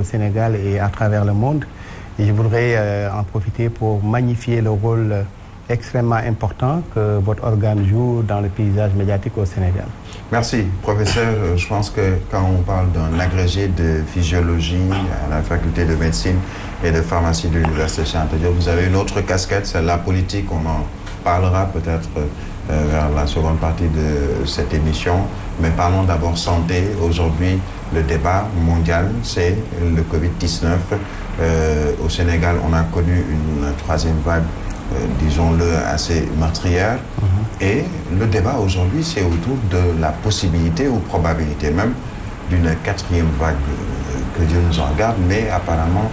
au Sénégal et à travers le monde. Et je voudrais en profiter pour magnifier le rôle extrêmement important que votre organe joue dans le paysage médiatique au Sénégal. Merci, professeur. Je pense que quand on parle d'un agrégé de physiologie à la faculté de médecine et de pharmacie de l'Université Cheikh Anta Diop, vous avez une autre casquette, c'est la politique. On en parlera peut-être vers la seconde partie de cette émission. Mais parlons d'abord santé. Aujourd'hui, le débat mondial, c'est le Covid-19. Au Sénégal, on a connu une troisième vague, disons-le, assez meurtrière. Et le débat aujourd'hui, c'est autour de la possibilité ou probabilité même d'une quatrième vague, que Dieu nous en garde, mais apparemment,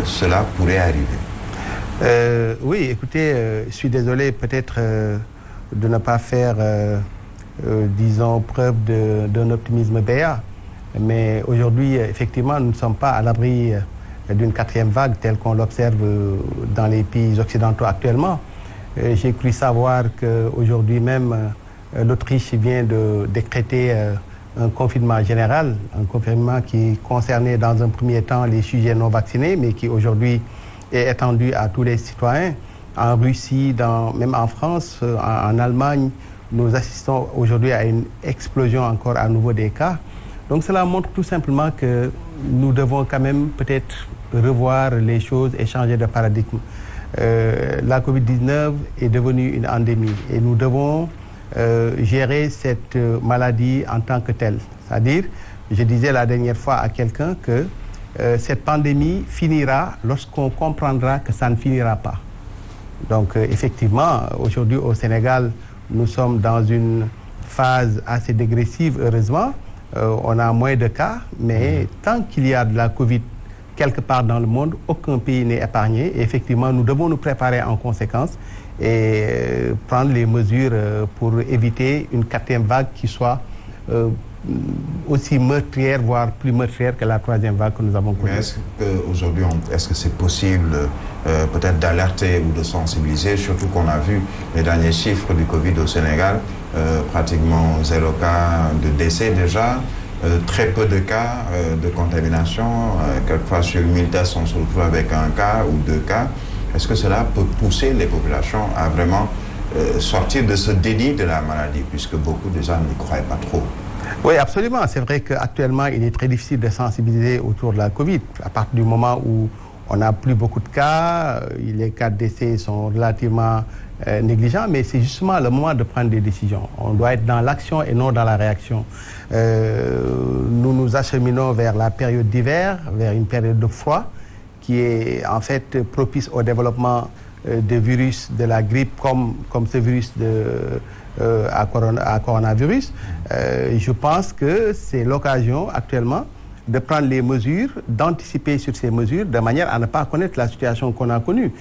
cela pourrait arriver. Oui, écoutez, je suis désolé peut-être de ne pas faire, disons, preuve d'un optimisme béat. Mais aujourd'hui, effectivement, nous ne sommes pas à l'abri d'une quatrième vague telle qu'on l'observe dans les pays occidentaux actuellement. J'ai cru savoir qu'aujourd'hui même, l'Autriche vient de décréter un confinement général, un confinement qui concernait dans un premier temps les sujets non vaccinés, mais qui aujourd'hui est étendu à tous les citoyens. En Russie, même en France, en Allemagne, nous assistons aujourd'hui à une explosion encore à nouveau des cas. Donc cela montre tout simplement que nous devons quand même peut-être revoir les choses et changer de paradigme. La Covid-19 est devenue une endémie et nous devons gérer cette maladie en tant que telle. C'est-à-dire, je disais la dernière fois à quelqu'un que cette pandémie finira lorsqu'on comprendra que ça ne finira pas. Donc effectivement, aujourd'hui au Sénégal, nous sommes dans une phase assez dégressive, heureusement. On a moins de cas, mais tant qu'il y a de la Covid quelque part dans le monde, aucun pays n'est épargné. Et effectivement, nous devons nous préparer en conséquence et prendre les mesures pour éviter une quatrième vague qui soit aussi meurtrière, voire plus meurtrière que la troisième vague que nous avons connue. Mais est-ce qu'aujourd'hui, est-ce que c'est possible peut-être d'alerter ou de sensibiliser, surtout qu'on a vu les derniers chiffres du Covid au Sénégal, pratiquement 0 cas de décès déjà, très peu de cas de contamination, quelquefois sur 1000 tests on se retrouve avec un cas ou 2 cas. Est-ce que cela peut pousser les populations à vraiment sortir de ce déni de la maladie, puisque beaucoup de gens n'y croient pas trop? Oui, absolument. C'est vrai qu'actuellement, il est très difficile de sensibiliser autour de la Covid. À partir du moment où on n'a plus beaucoup de cas, les cas de décès sont relativement négligents, mais c'est justement le moment de prendre des décisions. On doit être dans l'action et non dans la réaction. Nous nous acheminons vers la période d'hiver, vers une période de froid, qui est en fait propice au développement de virus de la grippe comme ce virus à coronavirus. Je pense que c'est l'occasion actuellement de prendre les mesures, d'anticiper sur ces mesures de manière à ne pas connaître la situation qu'on a connue.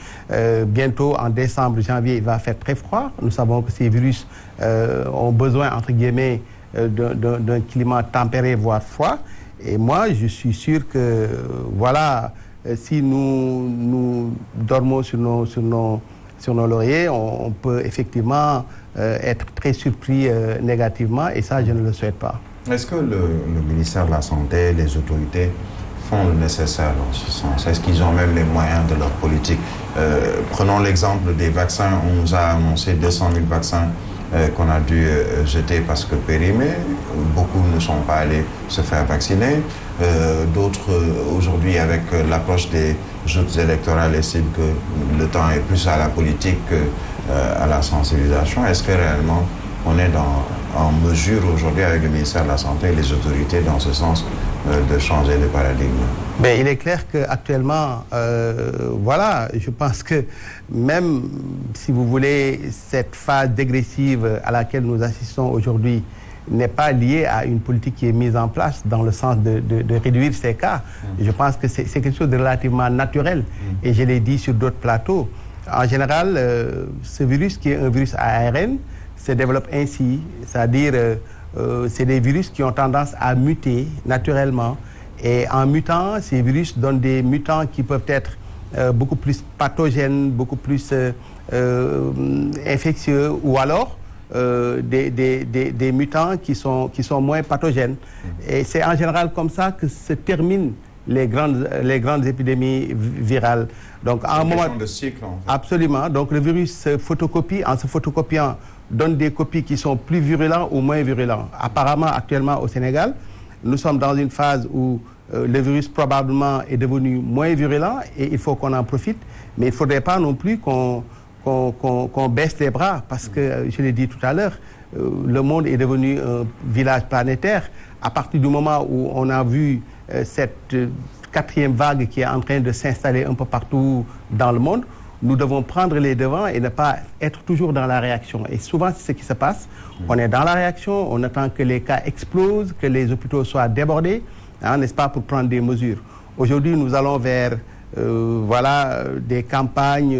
Bientôt, en décembre, janvier, il va faire très froid. Nous savons que ces virus ont besoin, entre guillemets, d'un climat tempéré, voire froid. Et moi, je suis sûr que, voilà, si nous dormons sur nos lauriers, on peut effectivement être très surpris négativement, et ça, je ne le souhaite pas. Est-ce que le ministère de la Santé, les autorités font le nécessaire dans ce sens? Est-ce qu'ils ont même les moyens de leur politique? Prenons l'exemple des vaccins. On nous a annoncé 200 000 vaccins qu'on a dû jeter parce que périmés. Beaucoup ne sont pas allés se faire vacciner. D'autres, aujourd'hui, avec l'approche des joutes électorales, estiment que le temps est plus à la politique qu'à la sensibilisation. Est-ce que réellement on est en mesure aujourd'hui avec le ministère de la Santé et les autorités dans ce sens de changer de paradigme? Mais il est clair qu'actuellement, voilà, je pense que même si vous voulez, cette phase dégressive à laquelle nous assistons aujourd'hui n'est pas liée à une politique qui est mise en place dans le sens de réduire ces cas. Je pense que c'est quelque chose de relativement naturel. Et je l'ai dit sur d'autres plateaux. En général, ce virus qui est un virus à ARN se développe ainsi, c'est-à-dire c'est des virus qui ont tendance à muter naturellement. Et en mutant, ces virus donnent des mutants qui peuvent être beaucoup plus pathogènes, beaucoup plus infectieux, ou alors des mutants qui sont moins pathogènes. Et c'est en général comme ça que se terminent les grandes épidémies virales. Donc, à un moment de cycle, en fait. Absolument. Donc, le virus se photocopie. En se photocopiant, donne des copies qui sont plus virulents ou moins virulents. Apparemment, actuellement, au Sénégal, nous sommes dans une phase où le virus probablement est devenu moins virulent et il faut qu'on en profite. Mais il ne faudrait pas non plus qu'on baisse les bras parce que, je l'ai dit tout à l'heure, le monde est devenu un village planétaire. À partir du moment où on a vu cette quatrième vague qui est en train de s'installer un peu partout dans le monde, nous devons prendre les devants et ne pas être toujours dans la réaction. Et souvent, c'est ce qui se passe. On est dans la réaction, on attend que les cas explosent, que les hôpitaux soient débordés, hein, n'est-ce pas, pour prendre des mesures. Aujourd'hui, nous allons vers voilà, des campagnes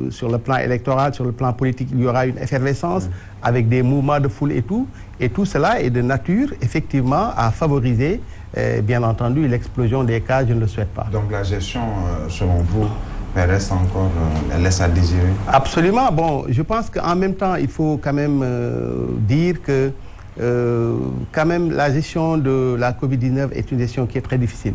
sur le plan électoral, sur le plan politique. Il y aura une effervescence avec des mouvements de foule et tout. Et tout cela est de nature, effectivement, à favoriser, bien entendu, l'explosion des cas. Je ne le souhaite pas. Donc la gestion, selon vous, elle reste encore, elle laisse à désirer? Absolument. Bon, je pense qu'en même temps, il faut quand même dire que quand même la gestion de la Covid-19 est une gestion qui est très difficile.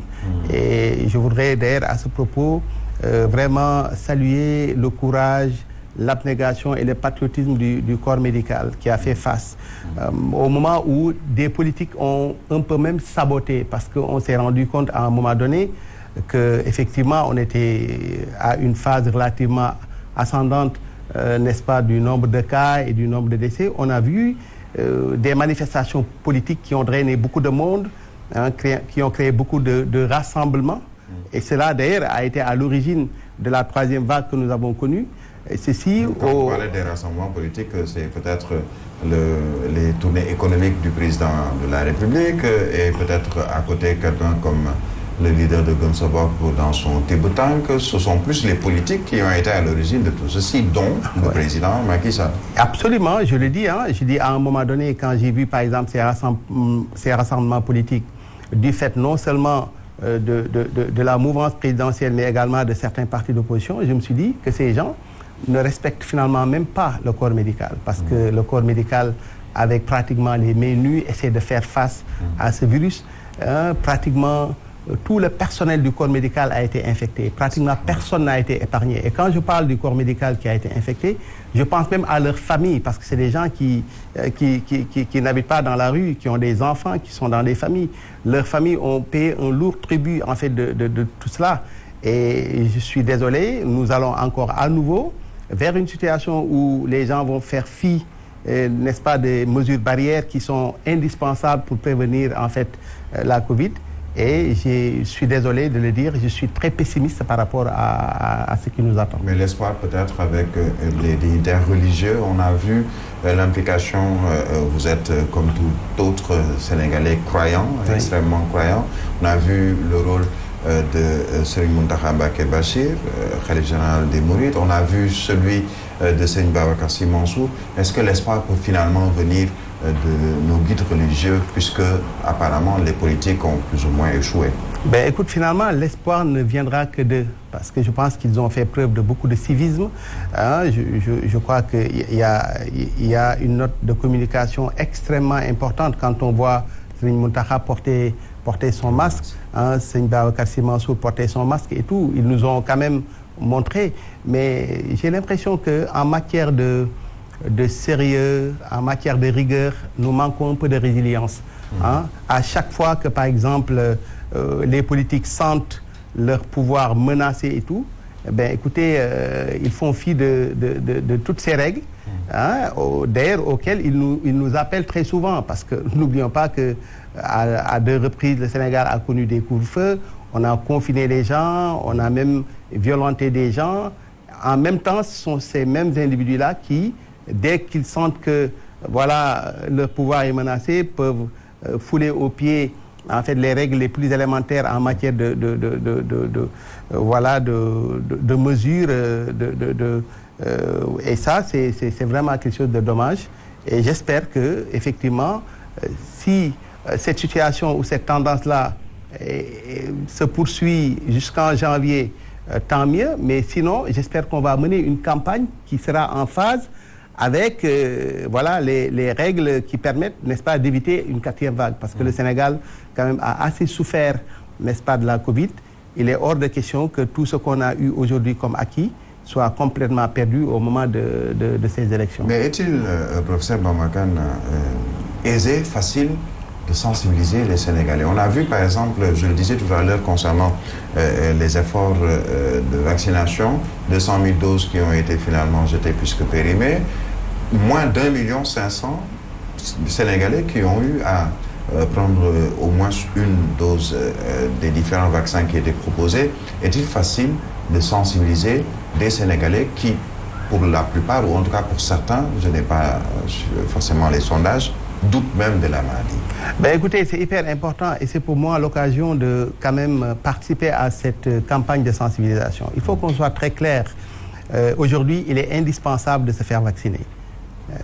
Et je voudrais d'ailleurs à ce propos vraiment saluer le courage, l'abnégation et le patriotisme du corps médical qui a fait face au moment où des politiques ont un peu même saboté parce qu'on s'est rendu compte à un moment donné qu'effectivement on était à une phase relativement ascendante, n'est-ce pas, du nombre de cas et du nombre de décès. On a vu des manifestations politiques qui ont drainé beaucoup de monde, hein, qui ont créé beaucoup de rassemblements. Et cela, d'ailleurs, a été à l'origine de la troisième vague que nous avons connue. Et ceci, quand vous parlez des rassemblements politiques, c'est peut-être les tournées économiques du président de la République et peut-être à côté quelqu'un comme le leader de Gumsobok dans son Tank. Ce sont plus les politiques qui ont été à l'origine de tout ceci, dont le président Macky Sall. Absolument, je le dis. Hein, je dis à un moment donné, quand j'ai vu par exemple ces rassemblements politiques, du fait non seulement de la mouvance présidentielle, mais également de certains partis d'opposition, je me suis dit que ces gens ne respectent finalement même pas le corps médical. Parce que le corps médical, avec pratiquement les mains nues, essaie de faire face à ce virus. Pratiquement tout le personnel du corps médical a été infecté. Pratiquement personne n'a été épargné. Et quand je parle du corps médical qui a été infecté, je pense même à leur famille, parce que c'est des gens qui n'habitent pas dans la rue, qui ont des enfants, qui sont dans des familles. Leurs familles ont payé un lourd tribut en fait de tout cela. Et je suis désolé, nous allons encore à nouveau vers une situation où les gens vont faire fi, n'est-ce pas, des mesures barrières qui sont indispensables pour prévenir en fait la Covid. Et je suis désolé de le dire, je suis très pessimiste par rapport à ce qui nous attend. Mais l'espoir peut-être avec les leaders religieux, on a vu l'implication, vous êtes comme tout autre Sénégalais croyant, extrêmement croyant. On a vu le rôle de Serigne Mountakha Mbacké Bachir, khalife général des Mourides. On a vu celui de Serigne Babacar Sy Mansour. Est-ce que l'espoir peut finalement venir de nos guides religieux, puisque apparemment les politiques ont plus ou moins échoué? Ben, écoute, finalement, l'espoir ne viendra que d'eux, parce que je pense qu'ils ont fait preuve de beaucoup de civisme. Hein, je crois qu'il y a une note de communication extrêmement importante quand on voit Serigne Mountakha porter son masque, hein, Serigne Babacar Sy Mansour porter son masque et tout. Ils nous ont quand même montré. Mais j'ai l'impression qu'en matière de sérieux, en matière de rigueur, nous manquons un peu de résilience. Hein. À chaque fois que, par exemple, les politiques sentent leur pouvoir menacé et tout, eh bien, écoutez, ils font fi de toutes ces règles, hein, d'ailleurs auxquelles ils nous appellent très souvent, parce que n'oublions pas qu'à 2 reprises, le Sénégal a connu des couvre-feux, on a confiné les gens, on a même violenté des gens. En même temps, ce sont ces mêmes individus-là qui, dès qu'ils sentent que voilà, leur pouvoir est menacé, peuvent fouler aux pieds en fait les règles les plus élémentaires en matière de mesures. Et ça, c'est vraiment quelque chose de dommage. Et j'espère que effectivement, si cette situation ou cette tendance-là se poursuit jusqu'en janvier, tant mieux. Mais sinon, j'espère qu'on va mener une campagne qui sera en phase avec voilà, les règles qui permettent, n'est-ce pas, d'éviter une 4e vague. Parce que le Sénégal, quand même, a assez souffert n'est-ce pas, de la Covid, il est hors de question que tout ce qu'on a eu aujourd'hui comme acquis soit complètement perdu au moment de ces élections. Mais est-il, professeur Bamba-Kane, aisé, facile de sensibiliser les Sénégalais? On a vu, par exemple, je le disais tout à l'heure concernant les efforts de vaccination, 200 000 doses qui ont été finalement jetées puisque périmées, moins d'1,5 million de Sénégalais qui ont eu à prendre au moins une dose des différents vaccins qui étaient proposés. Est-il facile de sensibiliser des Sénégalais qui, pour la plupart, ou en tout cas pour certains, je n'ai pas forcément les sondages, doutent même de la maladie? Ben écoutez, c'est hyper important et c'est pour moi l'occasion de quand même participer à cette campagne de sensibilisation. Il faut qu'on soit très clair. Aujourd'hui, il est indispensable de se faire vacciner.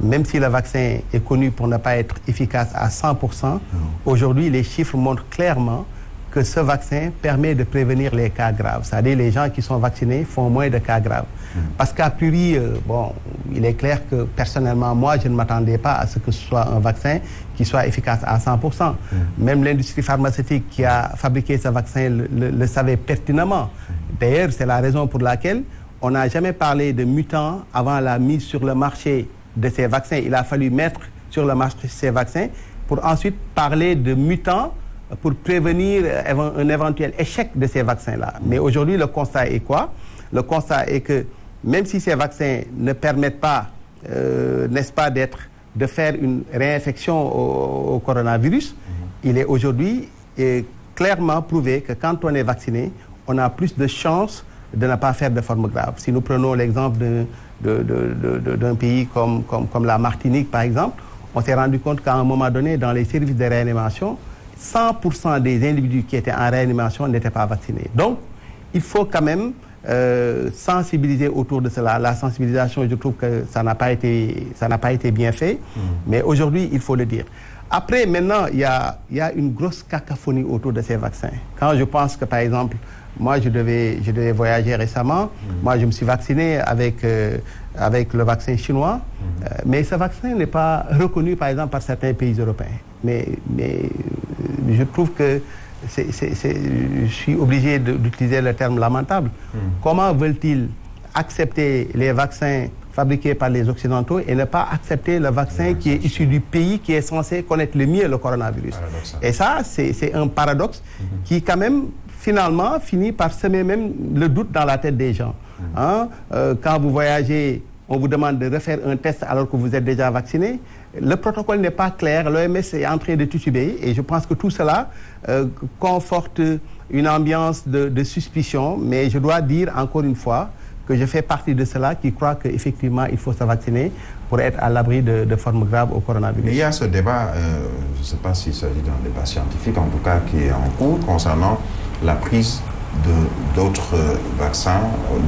Même si le vaccin est connu pour ne pas être efficace à 100%, aujourd'hui, les chiffres montrent clairement que ce vaccin permet de prévenir les cas graves. C'est-à-dire les gens qui sont vaccinés font moins de cas graves. Parce qu'a priori, bon, il est clair que personnellement, moi, je ne m'attendais pas à ce que ce soit un vaccin qui soit efficace à 100%. Même l'industrie pharmaceutique qui a fabriqué ce vaccin le savait pertinemment. D'ailleurs, c'est la raison pour laquelle on n'a jamais parlé de mutants avant la mise sur le marché de ces vaccins. Il a fallu mettre sur le marché ces vaccins pour ensuite parler de mutants pour prévenir un éventuel échec de ces vaccins-là. Mais aujourd'hui, le constat est quoi? Le constat est que même si ces vaccins ne permettent pas, n'est-ce pas, de faire une réinfection au coronavirus, il est aujourd'hui clairement prouvé que quand on est vacciné, on a plus de chances de ne pas faire de formes graves. Si nous prenons l'exemple d'un pays comme la Martinique, par exemple, on s'est rendu compte qu'à un moment donné, dans les services de réanimation, 100% des individus qui étaient en réanimation n'étaient pas vaccinés. Donc, il faut quand même sensibiliser autour de cela. La sensibilisation, je trouve que ça n'a pas été bien fait, mais aujourd'hui, il faut le dire. Après, maintenant, il y a une grosse cacophonie autour de ces vaccins. Quand je pense que, par exemple, moi, je devais voyager récemment. Moi, je me suis vacciné avec le vaccin chinois. Mais ce vaccin n'est pas reconnu, par exemple, par certains pays européens. Mais je trouve que je suis obligé d'utiliser le terme lamentable. Comment veulent-ils accepter les vaccins fabriqués par les Occidentaux et ne pas accepter le vaccin qui est issu du pays qui est censé connaître le mieux le coronavirus? Et ça, c'est un paradoxe qui, quand même, finalement, finit par semer même le doute dans la tête des gens. Quand vous voyagez, on vous demande de refaire un test alors que vous êtes déjà vacciné. Le protocole n'est pas clair, l'OMS est en train de tituber et je pense que tout cela conforte une ambiance de suspicion, mais je dois dire encore une fois que je fais partie de ceux-là qui croient qu'effectivement il faut se vacciner pour être à l'abri de formes graves au coronavirus. Mais il y a ce débat, je ne sais pas s'il s'agit d'un débat scientifique en tout cas, qui est en cours concernant la prise d'autres vaccins,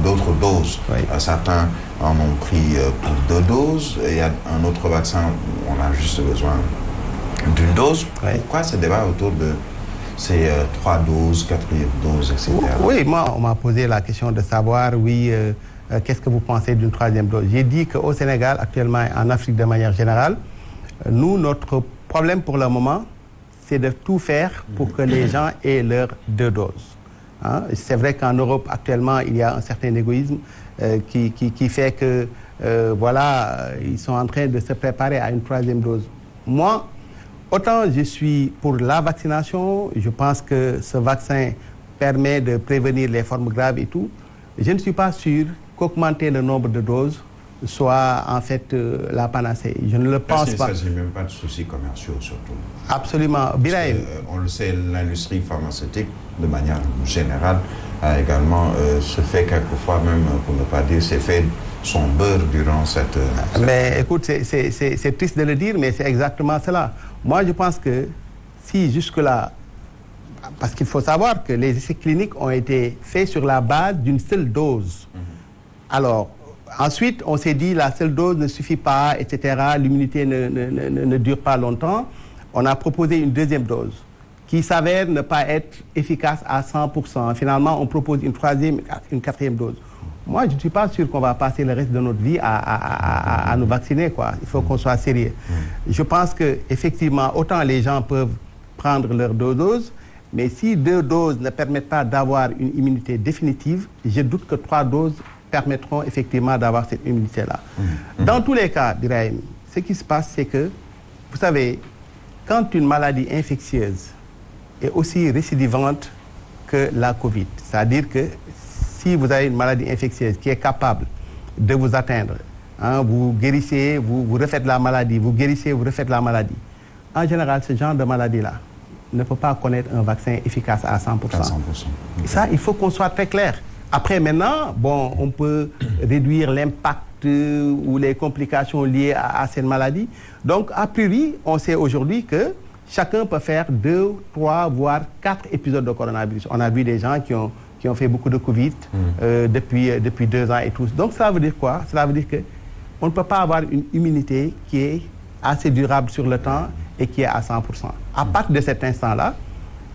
d'autres doses. Oui. Certains en ont pris pour 2 doses, et il y a un autre vaccin où on a juste besoin d'une dose. Oui. Pourquoi ce débat autour de ces 3 doses, 4e dose, etc. Oui, moi, on m'a posé la question de savoir, qu'est-ce que vous pensez d'une 3e dose? J'ai dit qu'au Sénégal, actuellement, en Afrique de manière générale, nous, notre problème pour le moment, c'est de tout faire pour que les gens aient leurs 2 doses. C'est vrai qu'en Europe, actuellement, il y a un certain égoïsme qui fait que, ils sont en train de se préparer à une 3e dose. Moi, autant je suis pour la vaccination, je pense que ce vaccin permet de prévenir les formes graves et tout, je ne suis pas sûr qu'augmenter le nombre de doses soit en fait la panacée. Je ne le pense pas. Il ne s'agit même pas de soucis commerciaux surtout. Absolument. On le sait, l'industrie pharmaceutique, de manière générale, a également se fait quelquefois même, pour ne pas dire, s'est fait son beurre durant cette... Mais écoute, c'est triste de le dire, mais c'est exactement cela. Moi, je pense que si jusque-là, parce qu'il faut savoir que les essais cliniques ont été faits sur la base d'une seule dose. Alors, ensuite, on s'est dit la seule dose ne suffit pas, etc. L'immunité ne dure pas longtemps. On a proposé une 2e dose qui s'avère ne pas être efficace à 100%. Finalement, on propose une 3e, une 4e dose. Moi, je ne suis pas sûr qu'on va passer le reste de notre vie à nous vacciner, quoi. Il faut qu'on soit sérieux. Je pense qu'effectivement, autant les gens peuvent prendre leur 2 doses, Mais si 2 doses ne permettent pas d'avoir une immunité définitive, je doute que 3 doses permettront effectivement d'avoir cette immunité-là. Dans tous les cas, Birahim, ce qui se passe, c'est que, vous savez, quand une maladie infectieuse est aussi récidivante que la Covid, c'est-à-dire que si vous avez une maladie infectieuse qui est capable de vous atteindre, vous guérissez, vous refaites la maladie, vous guérissez, vous refaites la maladie. En général, ce genre de maladie-là ne peut pas connaître un vaccin efficace à 100%. À 100%. Et ça, il faut qu'on soit très clair. Après, maintenant, bon, on peut réduire l'impact ou les complications liées à cette maladie. Donc, a priori, on sait aujourd'hui que chacun peut faire 2, 3, voire 4 épisodes de coronavirus. On a vu des gens qui ont fait beaucoup de Covid depuis 2 ans et tout. Donc, ça veut dire quoi? Cela veut dire qu'on ne peut pas avoir une immunité qui est assez durable sur le temps et qui est à 100%. À partir de cet instant-là,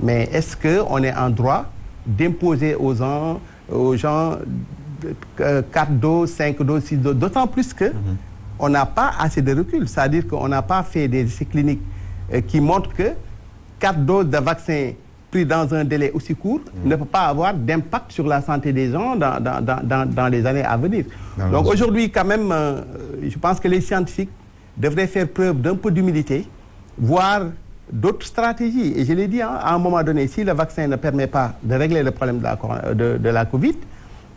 mais est-ce qu'on est en droit d'imposer aux gens 4 doses, 5 doses, 6 doses, d'autant plus qu'on n'a pas assez de recul. C'est-à-dire qu'on n'a pas fait des essais cliniques qui montrent que 4 doses de vaccin pris dans un délai aussi court ne peut pas avoir d'impact sur la santé des gens dans les années à venir. Donc aujourd'hui, quand même, je pense que les scientifiques devraient faire preuve d'un peu d'humilité, voire d'autres stratégies. Et je l'ai dit, à un moment donné, si le vaccin ne permet pas de régler le problème de la Covid,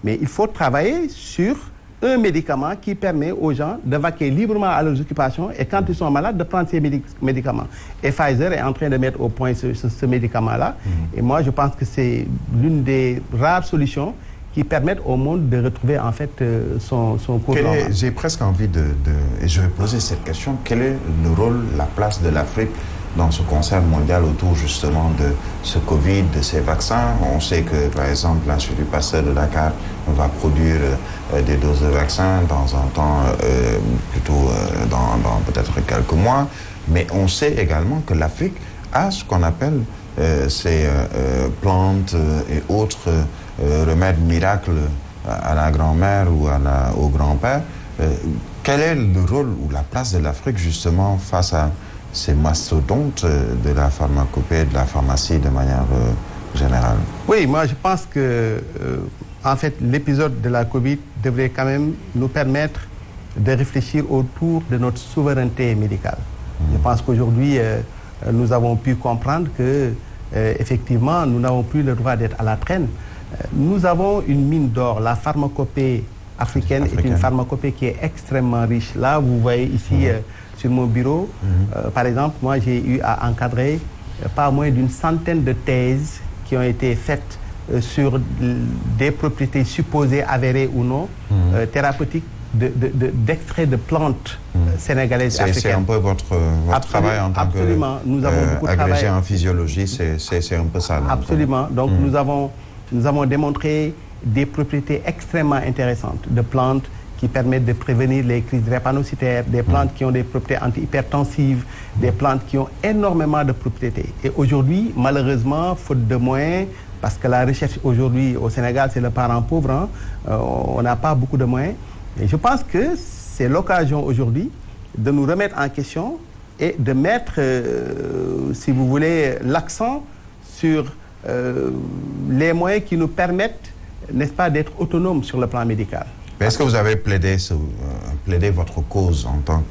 mais il faut travailler sur un médicament qui permet aux gens de vaquer librement à leurs occupations et quand ils sont malades, de prendre ces médicaments. Et Pfizer est en train de mettre au point ce médicament-là. Et moi, je pense que c'est l'une des rares solutions qui permettent au monde de retrouver en fait son cours normal. J'ai presque envie et je vais poser cette question, quel est le rôle, la place de l'Afrique dans ce concert mondial autour justement de ce Covid, de ces vaccins? On sait que par exemple l'Institut Pasteur de Dakar va produire des doses de vaccins dans un temps plutôt dans peut-être quelques mois, mais on sait également que l'Afrique a ce qu'on appelle ces plantes et autres remèdes miracles à la grand-mère ou au grand-père. Quel est le rôle ou la place de l'Afrique justement face à ces mastodontes de la pharmacopée, de la pharmacie de manière générale? Oui, moi je pense que en fait l'épisode de la Covid devrait quand même nous permettre de réfléchir autour de notre souveraineté médicale. Je pense qu'aujourd'hui nous avons pu comprendre que effectivement nous n'avons plus le droit d'être à la traîne. Nous avons une mine d'or. La pharmacopée africaine est une pharmacopée qui est extrêmement riche. Là, vous voyez ici sur mon bureau, par exemple, moi j'ai eu à encadrer pas moins d'une centaine de thèses qui ont été faites sur des propriétés supposées avérées ou non, thérapeutiques d'extraits de plantes sénégalaises et africaines. C'est un peu votre travail en tant qu'agrégé en physiologie, c'est un peu ça. Absolument. Donc nous avons démontré des propriétés extrêmement intéressantes de plantes qui permettent de prévenir les crises drépanocytaires, des plantes qui ont des propriétés antihypertensives, des plantes qui ont énormément de propriétés. Et aujourd'hui, malheureusement, faute de moyens, parce que la recherche aujourd'hui au Sénégal, c'est le parent pauvre, on n'a pas beaucoup de moyens. Et je pense que c'est l'occasion aujourd'hui de nous remettre en question et de mettre, si vous voulez, l'accent sur les moyens qui nous permettent, n'est-ce pas, d'être autonomes sur le plan médical. Mais est-ce que vous avez plaidé votre cause en tant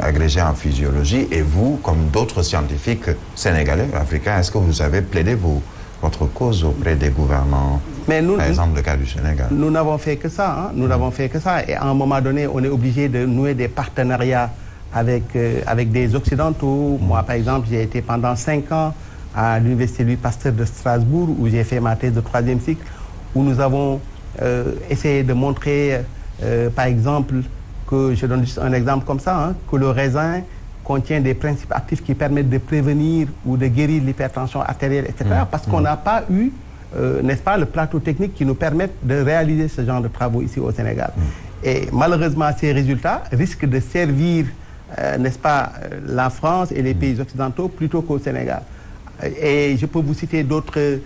qu'agrégé en physiologie et vous, comme d'autres scientifiques sénégalais, africains, est-ce que vous avez plaidé votre cause auprès des gouvernants, par exemple le cas du Sénégal? Nous n'avons fait que ça, nous n'avons fait que ça. Et à un moment donné, on est obligé de nouer des partenariats avec des Occidentaux. Moi, par exemple, j'ai été pendant 5 ans à l'Université Louis Pasteur de Strasbourg, où j'ai fait ma thèse de 3e cycle, où nous avons essayé de montrer, par exemple, que, je donne juste un exemple comme ça, que le raisin contient des principes actifs qui permettent de prévenir ou de guérir l'hypertension artérielle, etc. Parce qu'on n'a pas eu, n'est-ce pas, le plateau technique qui nous permette de réaliser ce genre de travaux ici au Sénégal. Et malheureusement, ces résultats risquent de servir, n'est-ce pas, la France et les pays occidentaux plutôt qu'au Sénégal. Et je peux vous citer d'autres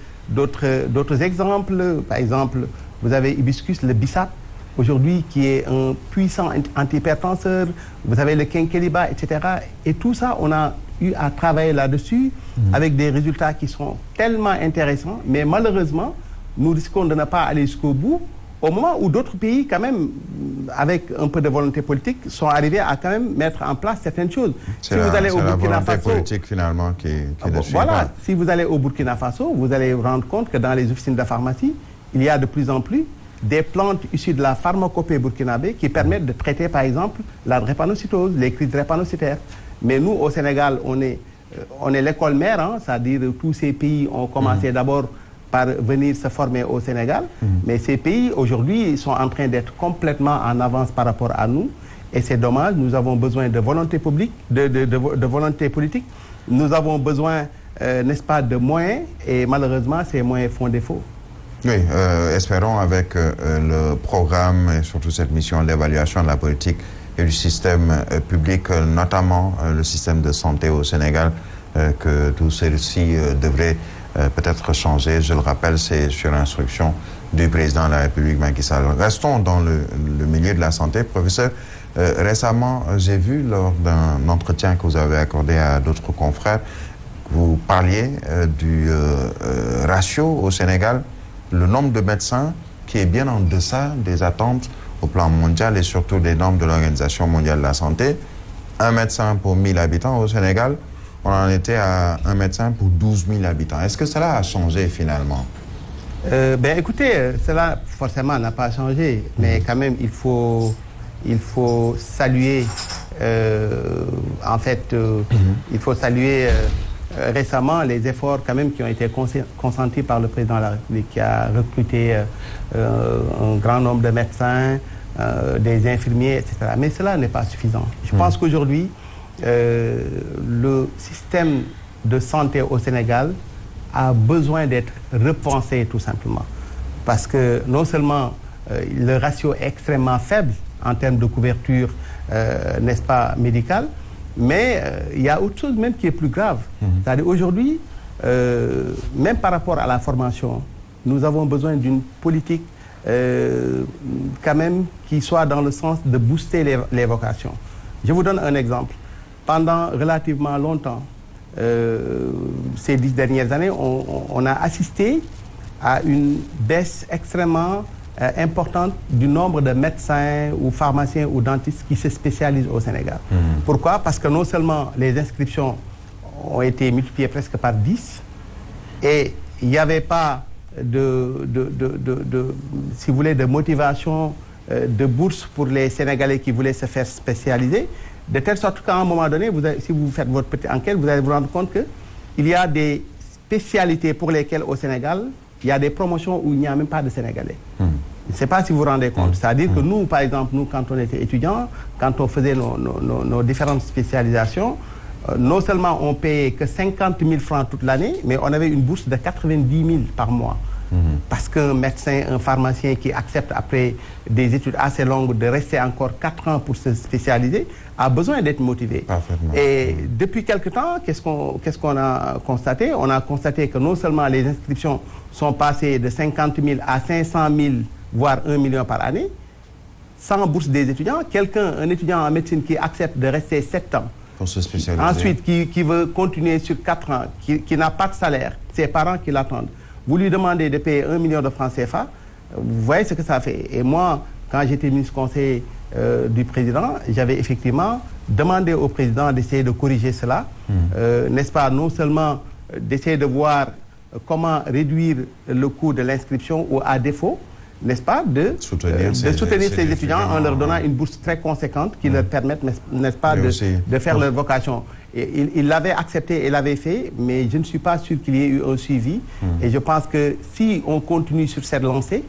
exemples. Par exemple, vous avez Hibiscus, le bissap, aujourd'hui, qui est un puissant antihypertenseur. Vous avez le quinqueliba, etc. Et tout ça, on a eu à travailler là-dessus avec des résultats qui sont tellement intéressants, mais malheureusement, nous risquons de ne pas aller jusqu'au bout, au moment où d'autres pays, quand même, avec un peu de volonté politique, sont arrivés à quand même mettre en place certaines choses. C'est la volonté politique, finalement, qui ne suit pas. Si vous allez au Burkina Faso, vous allez vous rendre compte que dans les officines de pharmacie, il y a de plus en plus des plantes issues de la pharmacopée burkinabé qui permettent de traiter, par exemple, la drépanocytose, les crises drépanocytaires. Mais nous, au Sénégal, on est l'école mère, hein, c'est-à-dire tous ces pays ont commencé d'abord par venir se former au Sénégal. Mais ces pays, aujourd'hui, sont en train d'être complètement en avance par rapport à nous. Et c'est dommage, nous avons besoin de volonté publique, de volonté politique. Nous avons besoin, n'est-ce pas, de moyens. Et malheureusement, ces moyens font défaut. Oui, espérons avec le programme et surtout cette mission d'évaluation de la politique et du système public, notamment le système de santé au Sénégal, que tout ceci devrait peut-être changer. Je le rappelle, c'est sur instruction du président de la République, Macky Sall. Restons dans le milieu de la santé. Professeur, récemment, j'ai vu lors d'un entretien que vous avez accordé à d'autres confrères, vous parliez du ratio au Sénégal, le nombre de médecins qui est bien en deçà des attentes au plan mondial et surtout des normes de l'Organisation mondiale de la santé. Un médecin pour 1000 habitants au Sénégal, on en était à un médecin pour 12 000 habitants. Est-ce que cela a changé finalement? Écoutez, cela forcément n'a pas changé, mais quand même il faut saluer, il faut saluer récemment les efforts quand même qui ont été consentis par le président de la République, qui a recruté un grand nombre de médecins, des infirmiers, etc. Mais cela n'est pas suffisant. Je pense qu'aujourd'hui, le système de santé au Sénégal a besoin d'être repensé tout simplement. Parce que non seulement le ratio est extrêmement faible en termes de couverture, n'est-ce pas, médicale, mais il y a autre chose même qui est plus grave. C'est-à-dire aujourd'hui, même par rapport à la formation, nous avons besoin d'une politique quand même qui soit dans le sens de booster les vocations. Je vous donne un exemple. Pendant relativement longtemps, ces 10 dernières années, on a assisté à une baisse extrêmement importante du nombre de médecins ou pharmaciens ou dentistes qui se spécialisent au Sénégal. Pourquoi? Parce que non seulement les inscriptions ont été multipliées presque par 10 et il n'y avait pas si vous voulez, de motivation de bourse pour les Sénégalais qui voulaient se faire spécialiser, de telle sorte qu'à un moment donné, si vous faites votre petite enquête, vous allez vous rendre compte qu'il y a des spécialités pour lesquelles au Sénégal, il y a des promotions où il n'y a même pas de Sénégalais. Je ne sais pas si vous vous rendez compte. C'est-à-dire que nous, par exemple, quand on était étudiants, quand on faisait nos différentes spécialisations, non seulement on payait que 50 000 francs toute l'année, mais on avait une bourse de 90 000 par mois. Parce qu'un médecin, un pharmacien qui accepte après des études assez longues de rester encore 4 ans pour se spécialiser, a besoin d'être motivé. Parfaitement. Et depuis quelque temps, qu'est-ce qu'on a constaté? On a constaté que non seulement les inscriptions sont passées de 50 000 à 500 000, voire 1 million par année, sans bourse des étudiants. Un étudiant en médecine qui accepte de rester 7 ans, pour se spécialiser. Ensuite, qui veut continuer sur 4 ans, qui n'a pas de salaire, ses parents qui l'attendent. Vous lui demandez de payer 1 million de francs CFA, vous voyez ce que ça fait. Et moi, quand j'étais ministre conseiller du président, j'avais effectivement demandé au président d'essayer de corriger cela, n'est-ce pas, non seulement d'essayer de voir comment réduire le coût de l'inscription ou à défaut, n'est-ce pas, de soutenir ces étudiants en leur donnant une bourse très conséquente qui leur permette, n'est-ce pas, de faire leur vocation. Et il l'avait accepté et l'avait fait, mais je ne suis pas sûr qu'il y ait eu un suivi. Et je pense que si on continue sur cette lancée,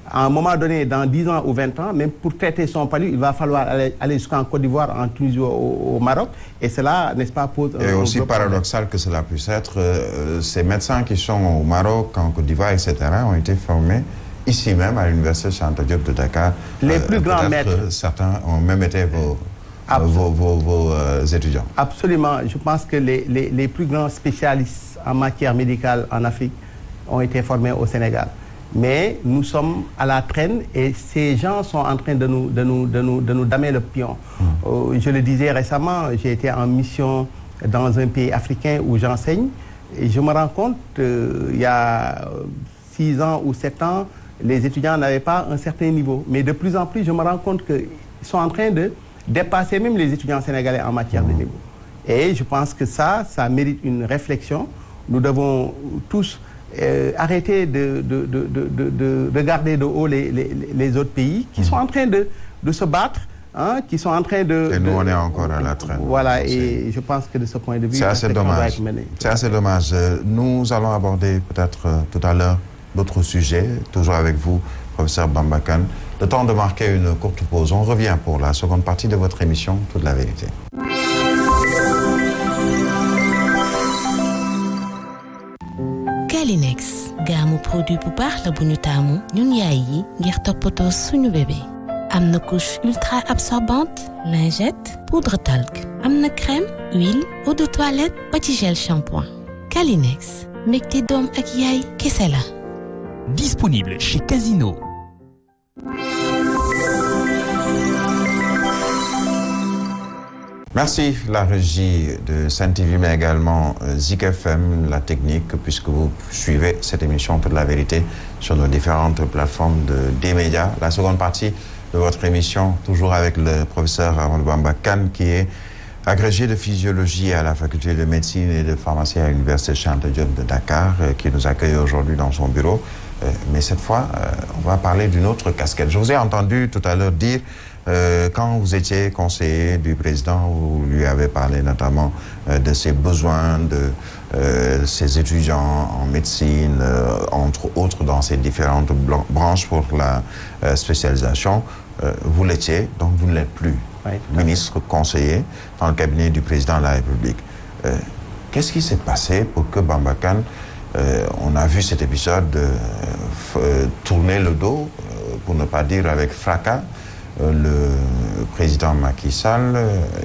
à un moment donné, dans 10 ans ou 20 ans, même pour traiter son palu, il va falloir aller jusqu'en Côte d'Ivoire, en Tunisie, au Maroc. Et cela, n'est-ce pas, pose un aussi paradoxal que cela puisse être, ces médecins qui sont au Maroc, en Côte d'Ivoire, etc., ont été formés ici même à l'université Cheikh Anta Diop de Dakar. Les plus grands maîtres. Certains ont même été vos étudiants. Absolument. Je pense que les plus grands spécialistes en matière médicale en Afrique ont été formés au Sénégal. Mais nous sommes à la traîne et ces gens sont en train de nous damer le pion. Je le disais récemment, j'ai été en mission dans un pays africain où j'enseigne et je me rends compte il y a 6 ans ou 7 ans, les étudiants n'avaient pas un certain niveau. Mais de plus en plus, je me rends compte qu'ils sont en train de dépasser même les étudiants sénégalais en matière de niveau. Et je pense que ça mérite une réflexion. Nous devons tous arrêter de regarder de haut les autres pays qui sont en train de se battre, hein, qui sont en train de... Et nous, on est encore à la traîne. Voilà, et je pense que de ce point de vue... C'est assez dommage. C'est assez dommage. Nous allons aborder peut-être tout à l'heure d'autres sujets, toujours avec vous, professeur Bamba Kane. Le temps de marquer une courte pause. On revient pour la seconde partie de votre émission, Toute la vérité. Kalinex gaamu produit bu baax la bu ñu taamu ñun yaay yi ngir toppatoo suñu bébé am na couche ultra absorbante lingette poudre talc am na crème huile eau de toilette ba ci gel shampoing Kalinex mbégte doom ak yaay kese la. Disponible chez Casino. Merci la régie de Sen TV, mais également Zik FM, la technique, puisque vous suivez cette émission Toute la vérité sur nos différentes plateformes des médias. La seconde partie de votre émission, toujours avec le professeur Amadou Bamba Kane, qui est agrégé de physiologie à la faculté de médecine et de pharmacie à l'université Cheikh Anta Diop de Dakar, qui nous accueille aujourd'hui dans son bureau. Mais cette fois, on va parler d'une autre casquette. Je vous ai entendu tout à l'heure dire quand vous étiez conseiller du président, vous lui avez parlé notamment de ses besoins, de ses étudiants en médecine, entre autres dans ces différentes branches pour la spécialisation. Vous l'étiez, donc vous ne l'êtes plus. Oui, Ministre conseiller dans le cabinet du président de la République. Qu'est-ce qui s'est passé pour que Bamba Kane, on a vu cet épisode tourner le dos, pour ne pas dire avec fracas, le président Macky Sall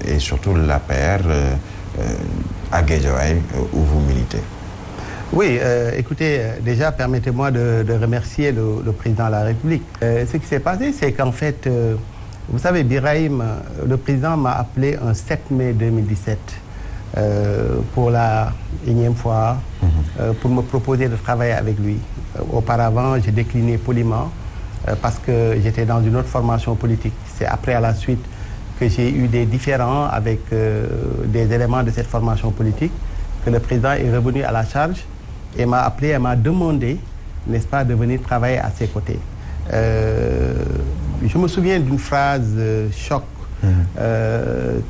et surtout l'APR à Guédiawaye où vous militez? Oui, écoutez, déjà permettez-moi de remercier le président de la République. Ce qui s'est passé, c'est qu'en fait, vous savez, Birahim, le président m'a appelé un 7 mai 2017 pour la énième fois, pour me proposer de travailler avec lui. Auparavant, j'ai décliné poliment parce que j'étais dans une autre formation politique. C'est après, à la suite, que j'ai eu des différends avec des éléments de cette formation politique, que le président est revenu à la charge et m'a appelé et m'a demandé, n'est-ce pas, de venir travailler à ses côtés. Je me souviens d'une phrase choc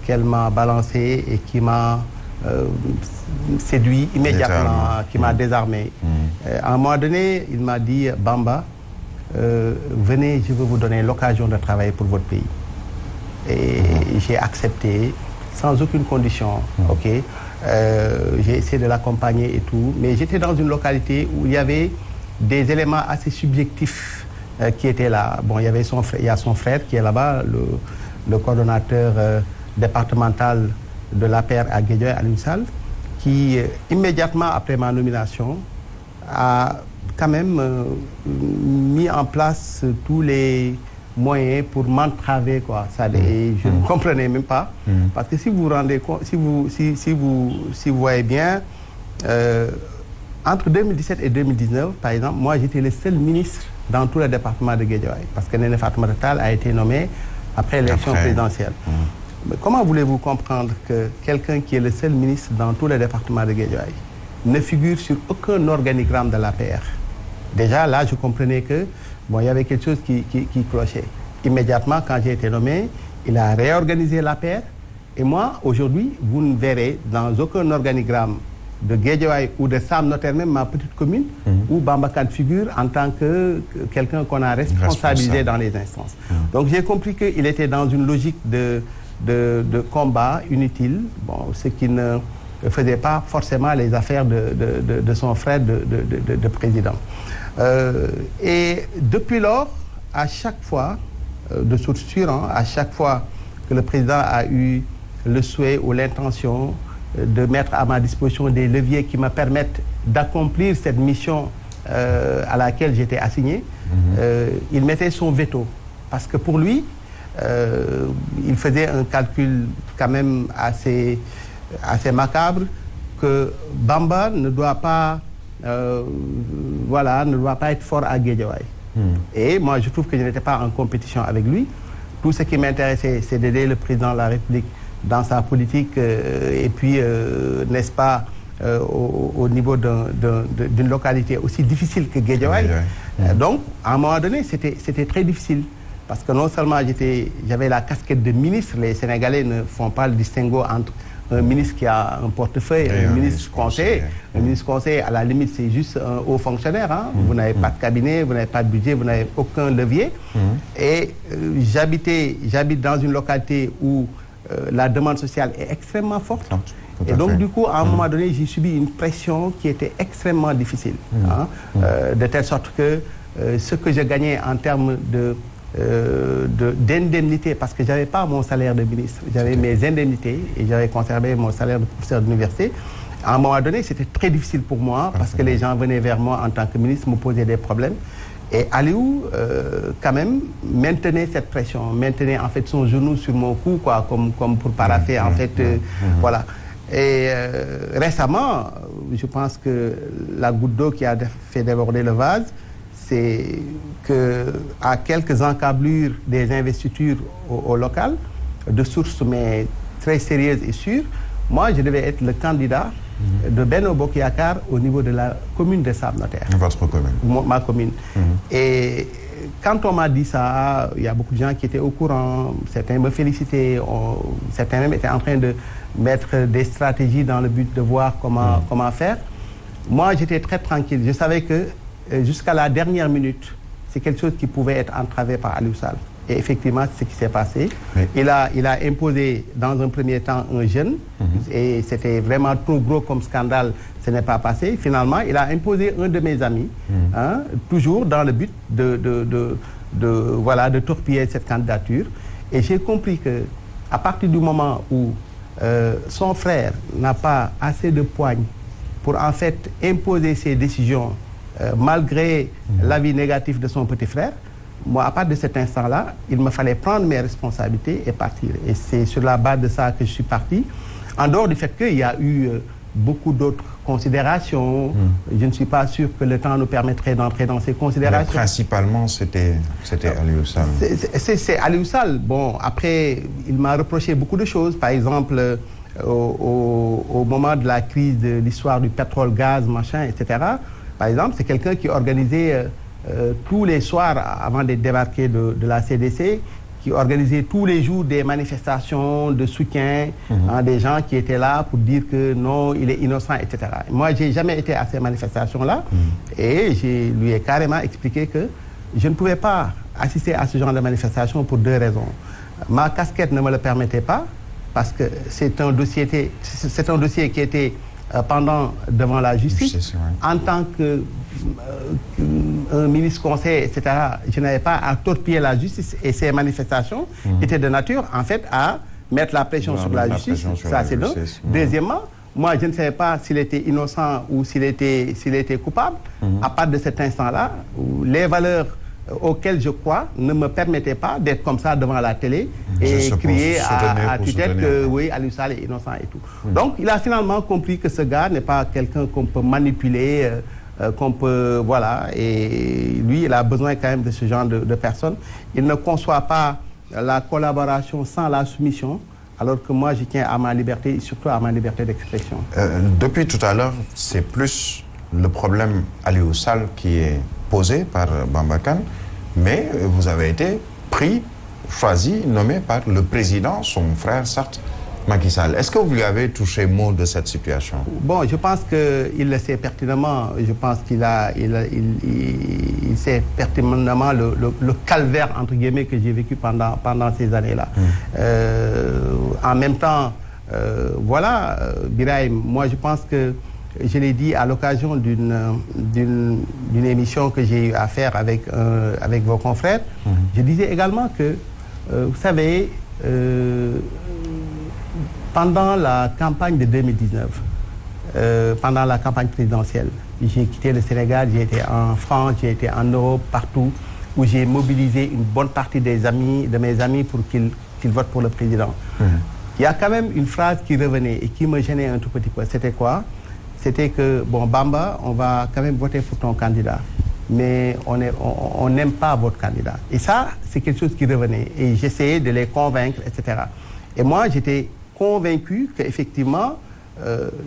qu'elle m'a balancée et qui m'a séduit immédiatement, qui m'a désarmé. À un moment donné, il m'a dit, Bamba, venez, je veux vous donner l'occasion de travailler pour votre pays. Et j'ai accepté sans aucune condition, ok. J'ai essayé de l'accompagner et tout, mais j'étais dans une localité où il y avait des éléments assez subjectifs qui étaient là. Bon, il y avait il y a son frère qui est là-bas, le coordonnateur départemental de l'APR à Guédiawaye, Alioune Sall, qui immédiatement après ma nomination a quand même mis en place tous les moyens pour m'entraver, quoi. Ça, et je ne comprenais même pas, parce que si vous vous rendez compte, si vous voyez bien, entre 2017 et 2019, par exemple, moi j'étais le seul ministre dans tout le département de Guédiawaye, parce que Néné Fatoumata Tall a été nommé après l'élection présidentielle. Mais comment voulez-vous comprendre que quelqu'un qui est le seul ministre dans tout le département de Guédiawaye ne figure sur aucun organigramme de l'APR? Déjà, là, je comprenais que bon, il y avait quelque chose qui clochait. Immédiatement, quand j'ai été nommé, il a réorganisé l'APR. Et moi, aujourd'hui, vous ne verrez dans aucun organigramme de Guédiawaye ou de Sam Notaire, même ma petite commune, où Bamba Kane figure en tant que quelqu'un qu'on a responsabilisé dans les instances. Donc j'ai compris qu'il était dans une logique de combat inutile, bon, ce qui ne faisait pas forcément les affaires de son frère de président. Et depuis lors, à chaque fois, de source sûre, à chaque fois que le président a eu le souhait ou l'intention de mettre à ma disposition des leviers qui me permettent d'accomplir cette mission à laquelle j'étais assigné, il mettait son veto. Parce que pour lui, il faisait un calcul quand même assez macabre, que Bamba ne doit pas, ne doit pas être fort à Guédiawaye. Et moi, je trouve que je n'étais pas en compétition avec lui. Tout ce qui m'intéressait, c'est d'aider le président de la République dans sa politique et puis, n'est-ce pas, au niveau d'une localité aussi difficile que Guédiawaye. Donc, à un moment donné, c'était très difficile. Parce que non seulement j'avais la casquette de ministre, les Sénégalais ne font pas le distinguo entre un ministre qui a un portefeuille et un ministre conseiller. Un ministre conseiller, à la limite, c'est juste un haut fonctionnaire. Hein? Vous n'avez pas de cabinet, vous n'avez pas de budget, vous n'avez aucun levier. Et j'habite dans une localité où la demande sociale est extrêmement forte. Et donc, du coup, à un moment donné, j'ai subi une pression qui était extrêmement difficile. De telle sorte que ce que je gagnais en termes d'indemnité, parce que je n'avais pas mon salaire de ministre, j'avais mes indemnités et j'avais conservé mon salaire de professeur d'université. À un moment donné, c'était très difficile pour moi parce que les gens venaient vers moi en tant que ministre, me posaient des problèmes. Et Aliou, quand même, maintenait cette pression, maintenait en fait son genou sur mon cou, quoi, comme pour parapher, en fait, voilà. Et récemment, je pense que la goutte d'eau qui a fait déborder le vase, c'est qu'à quelques encablures des investitures au local, de sources mais très sérieuses et sûres, moi, je devais être le candidat de Benno Bokk Yakaar au niveau de la commune de Sam Notaire. Votre commune. Ma commune. Et quand on m'a dit ça, il y a beaucoup de gens qui étaient au courant, certains me félicitaient, certains même étaient en train de mettre des stratégies dans le but de voir comment faire. Moi, j'étais très tranquille. Je savais que jusqu'à la dernière minute, c'est quelque chose qui pouvait être entravé par Aliou Sall. Et effectivement, c'est ce qui s'est passé. Oui. Il a imposé dans un premier temps un jeune, et c'était vraiment trop gros comme scandale, ce n'est pas passé. Finalement, il a imposé un de mes amis, toujours dans le but de torpiller cette candidature. Et j'ai compris qu'à partir du moment où son frère n'a pas assez de poigne pour en fait imposer ses décisions malgré l'avis négatif de son petit frère, moi, à partir de cet instant-là, il me fallait prendre mes responsabilités et partir. Et c'est sur la base de ça que je suis parti. En dehors du fait qu'il y a eu beaucoup d'autres considérations, je ne suis pas sûr que le temps nous permettrait d'entrer dans ces considérations. Mais principalement, c'était Aliou Sall. C'est Aliou Sall. Bon, après, il m'a reproché beaucoup de choses. Par exemple, au moment de la crise de l'histoire du pétrole, gaz, machin, etc., par exemple, c'est quelqu'un qui organisait tous les soirs, avant de débarquer de la CDC, qui organisait tous les jours des manifestations de soutien à des gens qui étaient là pour dire que non, il est innocent, etc. Moi, je n'ai jamais été à ces manifestations-là et je lui ai carrément expliqué que je ne pouvais pas assister à ce genre de manifestation pour deux raisons. Ma casquette ne me le permettait pas parce que c'est un dossier qui était pendant devant la justice. En tant que un ministre conseiller, etc., je n'avais pas à torpiller la justice et ces manifestations étaient de nature, en fait, à mettre la pression sur la justice. Ça, c'est l'un. Deuxièmement, moi, je ne savais pas s'il était innocent ou s'il était coupable. À partir de cet instant-là, les valeurs auxquelles je crois ne me permettaient pas d'être comme ça devant la télé et crier à tue-tête que oui, Aliou Sall est innocent et tout. Donc, il a finalement compris que ce gars n'est pas quelqu'un qu'on peut manipuler, qu'on peut, voilà, et lui, il a besoin quand même de ce genre de personnes. Il ne conçoit pas la collaboration sans la soumission, alors que moi, je tiens à ma liberté et surtout à ma liberté d'expression. Depuis tout à l'heure, c'est plus le problème Aliou Sall qui est posé par Bamba Kane, mais vous avez été choisi, nommé par le président, son frère, certes, Macky Sall. Est-ce que vous lui avez touché mot de cette situation? Bon, je pense qu'il le sait pertinemment. Je pense qu'il sait pertinemment le calvaire, entre guillemets, que j'ai vécu pendant ces années-là. En même temps, voilà, Birahim, moi je pense que je l'ai dit à l'occasion d'une émission que j'ai eu à faire avec vos confrères. Je disais également que, vous savez, pendant la campagne de 2019, pendant la campagne présidentielle, J'ai quitté le Sénégal, j'ai été en France, j'ai été en Europe, partout, où j'ai mobilisé une bonne partie de mes amis pour qu'ils votent pour le président. Il y a quand même une phrase qui revenait et qui me gênait un tout petit peu. C'était quoi? C'était que, bon, Bamba, on va quand même voter pour ton candidat, mais on n'aime pas votre candidat. Et ça, c'est quelque chose qui revenait. Et j'essayais de les convaincre, etc. Et moi, j'étais convaincu qu'effectivement,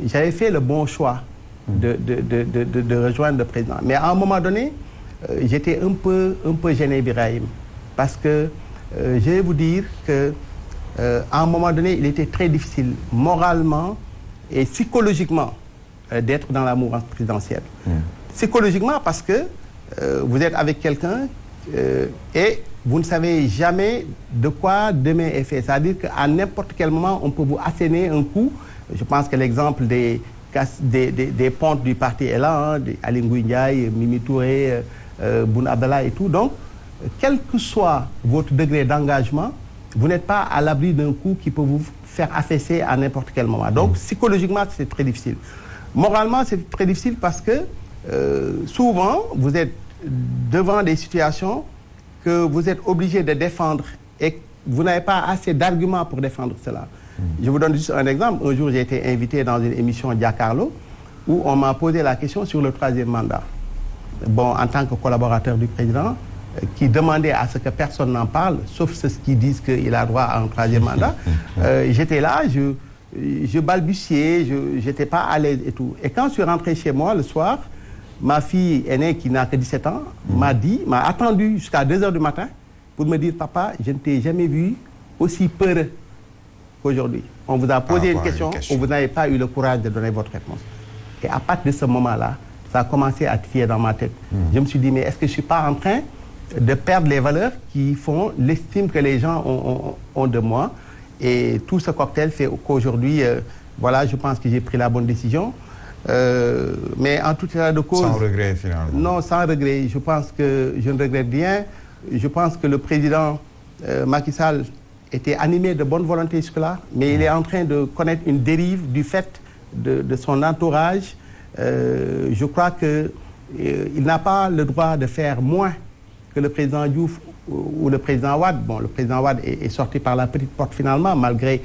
j'avais fait le bon choix de rejoindre le président. Mais à un moment donné, j'étais un peu gêné, Birahim, parce que je vais vous dire que à un moment donné, il était très difficile, moralement et psychologiquement, d'être dans la mouvance présidentielle. Psychologiquement, parce que vous êtes avec quelqu'un et vous ne savez jamais de quoi demain est fait. C'est-à-dire qu'à n'importe quel moment, on peut vous asséner un coup. Je pense que l'exemple des pontes du parti est là, hein, Aly Ngouille Ndiaye, Mimi Touré, Boun Abdallah et tout. Donc, quel que soit votre degré d'engagement, vous n'êtes pas à l'abri d'un coup qui peut vous faire affaisser à n'importe quel moment. Donc, psychologiquement, c'est très difficile. Moralement, c'est très difficile parce que souvent, vous êtes devant des situations que vous êtes obligé de défendre et vous n'avez pas assez d'arguments pour défendre cela. Je vous donne juste un exemple. Un jour, j'ai été invité dans une émission Giancarlo où on m'a posé la question sur le 3e mandat. Bon, en tant que collaborateur du président, qui demandait à ce que personne n'en parle, sauf ceux qui disent qu'il a droit à un 3e mandat. J'étais là, je balbutiais, je n'étais pas à l'aise et tout. Et quand je suis rentré chez moi le soir, ma fille aînée qui n'a que 17 ans m'a attendu jusqu'à 2 h du matin pour me dire, papa, je ne t'ai jamais vu aussi peureux qu'aujourd'hui. On vous a posé une question, vous n'avez pas eu le courage de donner votre réponse. Et à partir de ce moment-là, ça a commencé à titiller dans ma tête. Je me suis dit, mais est-ce que je ne suis pas en train de perdre les valeurs qui font l'estime que les gens ont de moi? Et tout ce cocktail fait qu'aujourd'hui, voilà, je pense que j'ai pris la bonne décision. Mais en tout état de cause... Sans regret, finalement. Non, sans regret. Je pense que je ne regrette rien. Je pense que le président Macky Sall était animé de bonne volonté jusque-là, mais il est en train de connaître une dérive du fait de son entourage. Je crois qu'il n'a pas le droit de faire moins que le président Diouf ou le président Wade. Bon, le président Wade est sorti par la petite porte finalement, malgré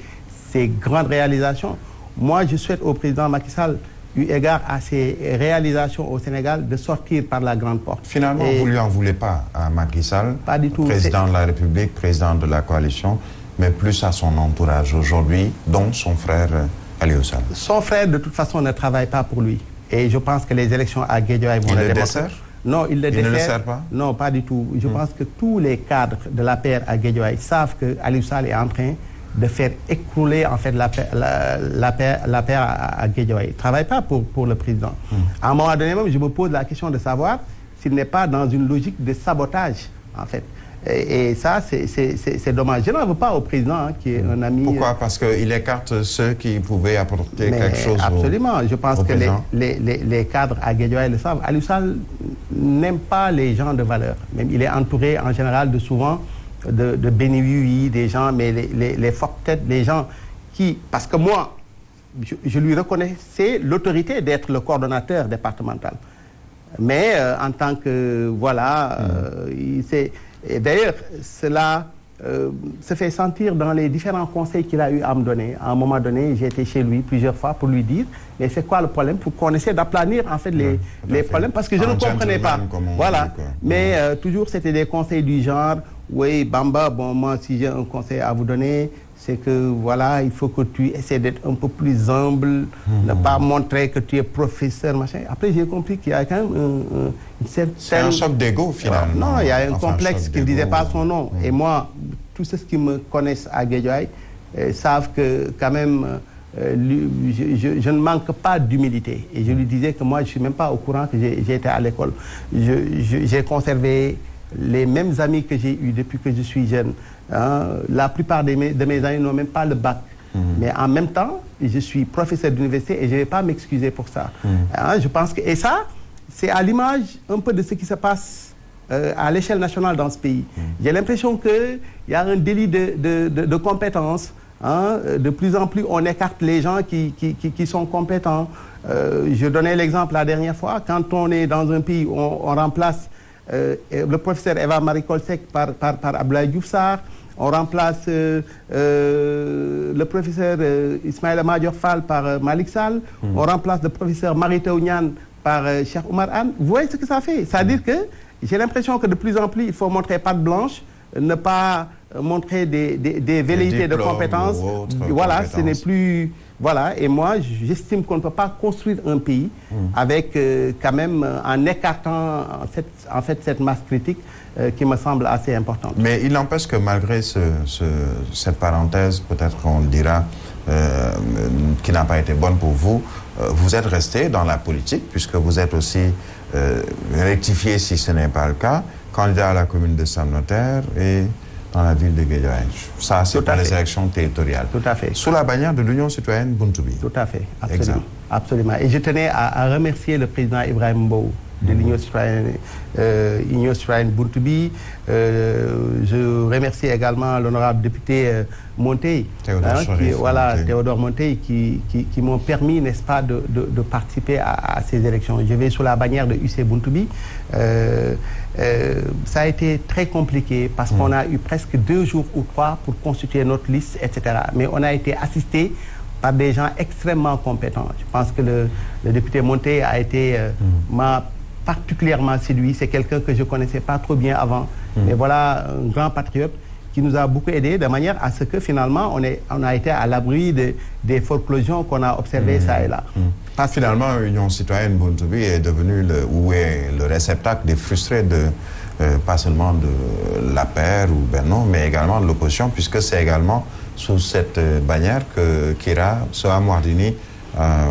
ses grandes réalisations. Moi, je souhaite au président Macky Sall, eu égard à ses réalisations au Sénégal, de sortir par la grande porte. Finalement, vous ne lui en voulez pas à Macky Sall, pas du tout, président de la République, président de la coalition, mais plus à son entourage aujourd'hui, dont son frère Aliou Sall. Son frère, de toute façon, ne travaille pas pour lui. Et je pense que les élections à Guédiawaye vont le démontrer. Non, il ne le sert pas? Non, pas du tout. Je pense que tous les cadres de l'APR à Guédiawaye savent que Aliou Sall est en train de faire écrouler en fait l'APR à Guédiawaye. Il ne travaille pas pour le président. À un moment donné même, je me pose la question de savoir s'il n'est pas dans une logique de sabotage, en fait. Et ça, c'est dommage. Je n'en veux pas au président, hein, qui est un ami... Pourquoi? Parce qu'il écarte ceux qui pouvaient apporter quelque chose absolument. Je pense que président. les cadres à Guédiawaye le savent. Aliou Sall n'aime pas les gens de valeur. Même il est entouré en général de souvent de bénévoles, des gens, mais les fortes têtes, les gens qui... Parce que moi, je lui reconnaissais l'autorité d'être le coordonnateur départemental. Mais en tant que... Voilà, et d'ailleurs, cela se fait sentir dans les différents conseils qu'il a eu à me donner. À un moment donné, j'ai été chez lui plusieurs fois pour lui dire, mais c'est quoi le problème? Pour qu'on essaie d'aplanir en fait les problèmes, parce que je ne comprenais pas. Voilà. Mais toujours, c'était des conseils du genre, oui, Bamba, bon, moi, si j'ai un conseil à vous donner, c'est que, voilà, il faut que tu essaies d'être un peu plus humble, ne pas montrer que tu es professeur, machin. Après, j'ai compris qu'il y a quand même une certaine... C'est un choc d'ego, finalement. Non, il y a un complexe qui ne disait pas son nom. Et moi, tous ceux qui me connaissent à Guédiawaye savent que, quand même, je ne manque pas d'humilité. Et je lui disais que moi, je ne suis même pas au courant que j'ai été à l'école. J'ai conservé les mêmes amis que j'ai eus depuis que je suis jeune. Hein. La plupart de mes amis n'ont même pas le bac. Mais en même temps, je suis professeur d'université et je ne vais pas m'excuser pour ça. Hein, je pense que, et ça, c'est à l'image un peu de ce qui se passe à l'échelle nationale dans ce pays. J'ai l'impression qu'il y a un délit de compétence. Hein. De plus en plus, on écarte les gens qui sont compétents. Je donnais l'exemple la dernière fois, quand on est dans un pays où on remplace le professeur Eva Marie Coll Seck par Abdoulaye Diouf Sarr, on remplace le professeur Ismaïla Madior Fall par Malick Sall, on remplace le professeur Mary Teuw Niane par Cheikh Oumar Anne. Vous voyez ce que ça fait? C'est-à-dire que j'ai l'impression que de plus en plus, il faut montrer patte blanche, ne pas montrer des velléités de compétences. Voilà, ce n'est plus... Voilà, et moi, j'estime qu'on ne peut pas construire un pays avec quand même, en écartant en fait cette masse critique qui me semble assez importante. Mais il n'empêche que malgré cette parenthèse, peut-être qu'on le dira, qui n'a pas été bonne pour vous, vous êtes resté dans la politique, puisque vous êtes aussi rectifié, si ce n'est pas le cas, candidat à la commune de Sam Notaire et dans la ville de Guédiawaye. Ça, c'est pour les élections territoriales. Tout à fait. Sous la bannière de l'Union citoyenne Buntubi. Tout à fait, absolument. Absolument. Et je tenais à remercier le président Ibrahim Mbow de l'Union citoyenne Buntubi. Je remercie également l'honorable député Montey, Théodore Montey, qui m'ont permis, n'est-ce pas, de participer à ces élections. Je vais sous la bannière de UC Buntubi. Ça a été très compliqué parce qu'on a eu presque 2 jours ou 3 pour constituer notre liste, etc. Mais on a été assisté par des gens extrêmement compétents. Je pense que le député Montey m'a particulièrement séduit. C'est quelqu'un que je ne connaissais pas trop bien avant. Mais voilà, un grand patriote qui nous a beaucoup aidé de manière à ce que finalement on a été à l'abri des foreclosions qu'on a observées ça et là. Parce que finalement, l'Union citoyenne Buntubi est devenue le réceptacle des frustrés pas seulement de l'APR ou Benno, mais également de l'opposition, puisque c'est également sous cette bannière qu'ira Soham Wardini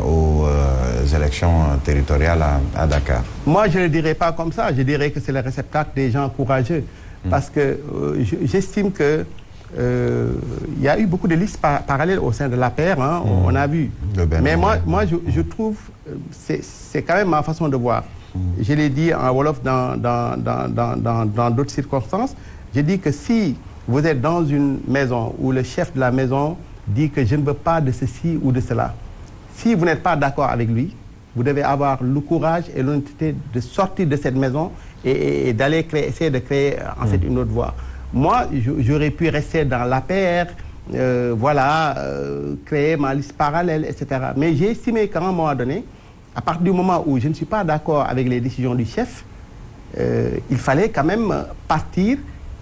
aux élections territoriales à Dakar. Moi, je ne le dirais pas comme ça. Je dirais que c'est le réceptacle des gens courageux. Parce que j'estime que il y a eu beaucoup de listes parallèles au sein de l'APR, on a vu. Mais moi je trouve, c'est quand même ma façon de voir. Je l'ai dit en Wolof dans d'autres circonstances. Je dis que si vous êtes dans une maison où le chef de la maison dit que je ne veux pas de ceci ou de cela, si vous n'êtes pas d'accord avec lui, vous devez avoir le courage et l'honnêteté de sortir de cette maison et d'aller essayer de créer en fait une autre voie. Moi, j'aurais pu rester dans l'APR, créer ma liste parallèle, etc. Mais j'ai estimé qu'à un moment donné, à partir du moment où je ne suis pas d'accord avec les décisions du chef, il fallait quand même partir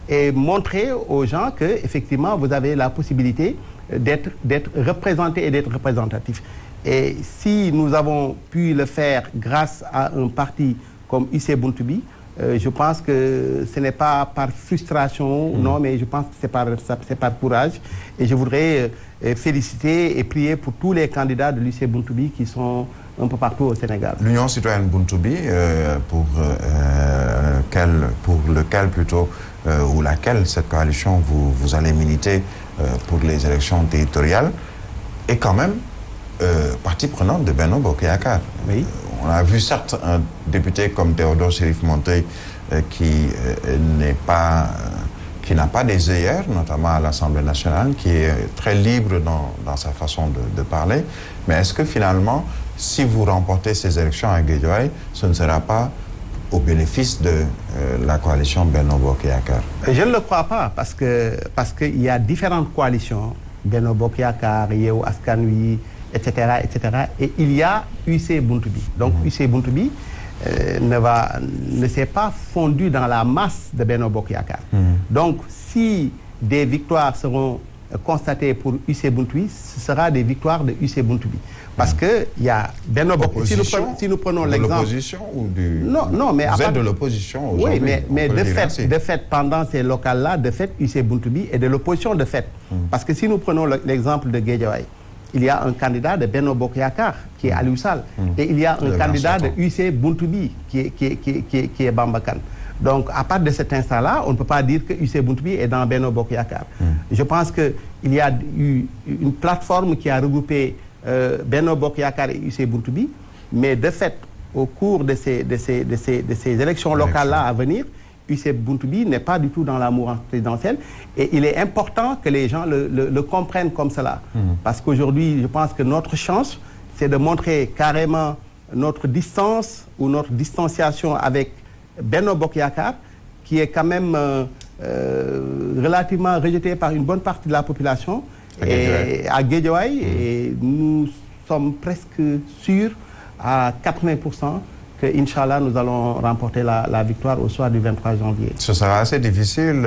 et montrer aux gens que effectivement vous avez la possibilité d'être représenté et d'être représentatif. Et si nous avons pu le faire grâce à un parti comme UC Buntubi, je pense que ce n'est pas par frustration, non, mais je pense que c'est par courage. Et je voudrais féliciter et prier pour tous les candidats de l'UC Buntubi qui sont un peu partout au Sénégal. L'Union citoyenne Buntubi, pour lequel plutôt, ou laquelle cette coalition vous allez militer pour les élections territoriales, est quand même partie prenante de Benno Bokk Yakaar. Oui. On a vu certes un député comme Théodore Chérif Montey qui n'a pas des œillères, notamment à l'Assemblée nationale, qui est très libre dans sa façon de parler. Mais est-ce que finalement, si vous remportez ces élections à Guédiawaye, ce ne sera pas au bénéfice de la coalition Benno Bokk Yakaar? Je ne le crois pas, parce qu'il y a différentes coalitions, Benno Bokk Yakaar, Yewwi Askan Wi, etc., etc. Et il y a UC Buntubi. Donc UC Buntubi ne s'est pas fondu dans la masse de Benno Bokk Yakaar. Donc si des victoires seront constatées pour UC Buntubi, ce sera des victoires de UC Buntubi. Parce que il y a Benno Bokk. Si nous prenons l'exemple de l'opposition ou du... Non, mais vous êtes de l'opposition aujourd'hui. Oui, mais de fait, pendant ces locales-là, de fait, UC Buntubi est de l'opposition de fait. Parce que si nous prenons l'exemple de Guédiawaye, il y a un candidat de Benno Bokk Yakaar qui est Aliou Sall. Et il y a un candidat de UC Buntubi qui est Bamba Kane. Donc, à part de cet instant-là, on ne peut pas dire que UC Buntubi est dans Benno Bokk Yakaar. Je pense qu'il y a eu une plateforme qui a regroupé Benno Bokk Yakaar et UC Buntubi, mais de fait, au cours de ces élections locales-là à venir, UC Buntubi n'est pas du tout dans la mouvance présidentielle et il est important que les gens le comprennent comme cela. Parce qu'aujourd'hui, je pense que notre chance, c'est de montrer carrément notre distance ou notre distanciation avec Benno Bokk Yakaar, qui est quand même relativement rejeté par une bonne partie de la population à Guédiawaye. Et nous sommes presque sûrs à 80% que, Inch'Allah, nous allons remporter la victoire au soir du 23 janvier. Ce sera assez difficile.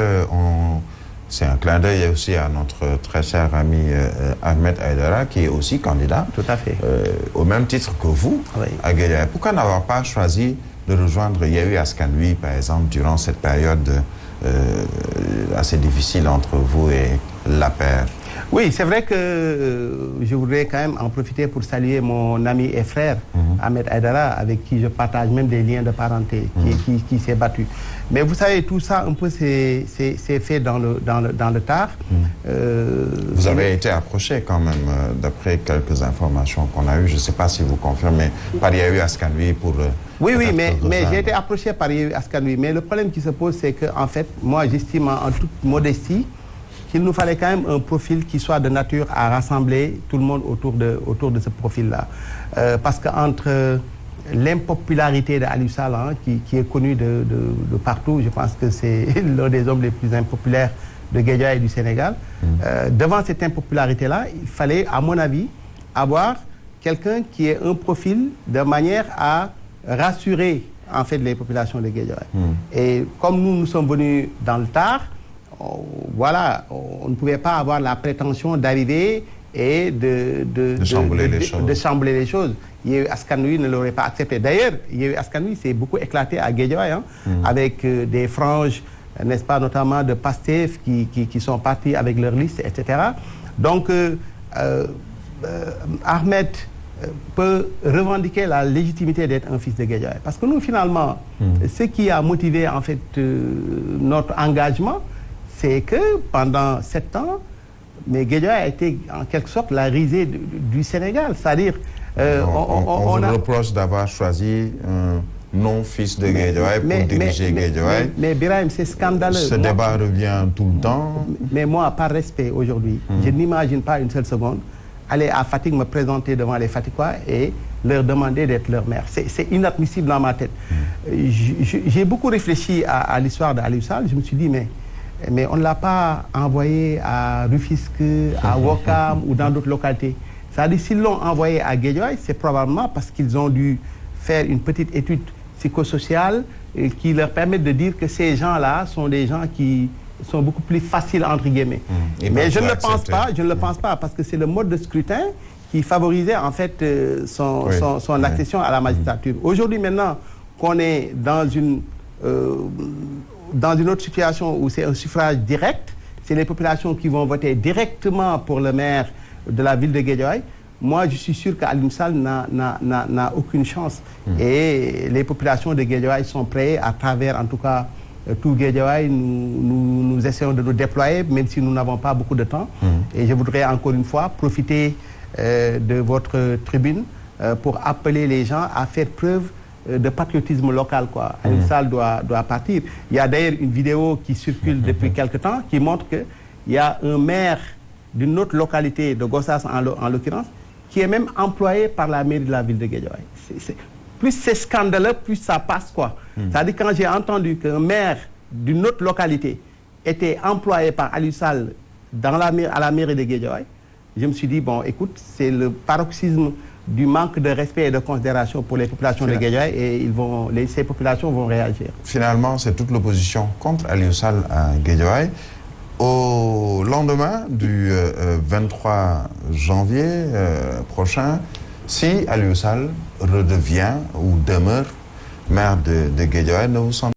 C'est un clin d'œil aussi à notre très cher ami Ahmed Aïdara, qui est aussi candidat. Tout à fait. Au même titre que vous, oui. À Guédiawaye. Pourquoi n'avoir pas choisi de rejoindre Yewwi Askan Wi, par exemple, durant cette période assez difficile entre vous et l'APR? Oui, c'est vrai que je voudrais quand même en profiter pour saluer mon ami et frère Ahmed Aïdara, avec qui je partage même des liens de parenté, qui s'est battu. Mais vous savez, tout ça, un peu, c'est fait dans le tard. Vous avez été approché quand même, d'après quelques informations qu'on a eues, je ne sais pas si vous confirmez, par Yewwi Askan Wi pour... Oui, mais j'ai été approché par Yewwi Askan Wi. Mais le problème qui se pose, c'est que, en fait, moi, j'estime en toute modestie qu'il nous fallait quand même un profil qui soit de nature à rassembler tout le monde autour de ce profil-là. Parce qu'entre l'impopularité d'Aliou Sall, qui est connu de partout, je pense que c'est l'un des hommes les plus impopulaires de Guédiawaye et du Sénégal. Devant cette impopularité-là, il fallait, à mon avis, avoir quelqu'un qui ait un profil de manière à rassurer, en fait, les populations de Guédiawaye. Et comme nous sommes venus dans le tard, voilà, on ne pouvait pas avoir la prétention d'arriver et de chambouler les choses. Yewwi Askan Wi ne l'aurait pas accepté. D'ailleurs, Yewwi Askan Wi s'est beaucoup éclaté à Guédiawaye, avec des franges, n'est-ce pas, notamment de Pastef qui sont partis avec leur liste, etc. Donc, Ahmed peut revendiquer la légitimité d'être un fils de Guédiawaye. Parce que nous, finalement, ce qui a motivé, en fait, notre engagement, c'est que pendant 7 ans, Guédiawaye a été en quelque sorte la risée du Sénégal. C'est-à-dire... on vous reproche d'avoir choisi un non-fils de Guédiawaye pour diriger Guédiawaye. Mais Birahim, c'est scandaleux. Ce débat revient tout le temps. Mais moi, par respect aujourd'hui, je n'imagine pas une seule seconde aller à Fatick me présenter devant les Fatickois et leur demander d'être leur maire. C'est inadmissible dans ma tête. J'ai beaucoup réfléchi à l'histoire d'Aliou Sall. Je me suis dit, mais on ne l'a pas envoyé à Rufisque, à Ouakam ou dans d'autres localités. C'est-à-dire, s'ils l'ont envoyé à Guédiawaye, c'est probablement parce qu'ils ont dû faire une petite étude psychosociale qui leur permet de dire que ces gens-là sont des gens qui sont beaucoup plus faciles, entre guillemets. Mais je ne le pense pas, parce que c'est le mode de scrutin qui favorisait, en fait, son accession à la magistrature. Aujourd'hui, maintenant qu'on est dans une autre situation où c'est un suffrage direct, c'est les populations qui vont voter directement pour le maire de la ville de Guédiawaye. Moi, je suis sûr qu'Aliou Sall n'a aucune chance. Et les populations de Guédiawaye sont prêtes, à travers, en tout cas, tout Guédiawaye, nous essayons de nous déployer, même si nous n'avons pas beaucoup de temps. Et je voudrais encore une fois profiter de votre tribune pour appeler les gens à faire preuve de patriotisme local, quoi. Aliou Sall doit partir. Il y a d'ailleurs une vidéo qui circule depuis quelque temps qui montre qu'il y a un maire d'une autre localité, de Gossas en l'occurrence, qui est même employé par la mairie de la ville de Guédiawaye. Plus c'est scandaleux, plus ça passe, quoi. C'est-à-dire, quand j'ai entendu qu'un maire d'une autre localité était employé par Aliou Sall à la mairie de Guédiawaye, je me suis dit, bon, écoute, c'est le paroxysme du manque de respect et de considération pour les populations de Guédiawaye, et ces populations vont réagir. Finalement, c'est toute l'opposition contre Aliou Sall à Guédiawaye. Au lendemain du 23 janvier prochain, si Aliou Sall redevient ou demeure maire de Guédiawaye, ne vous sentez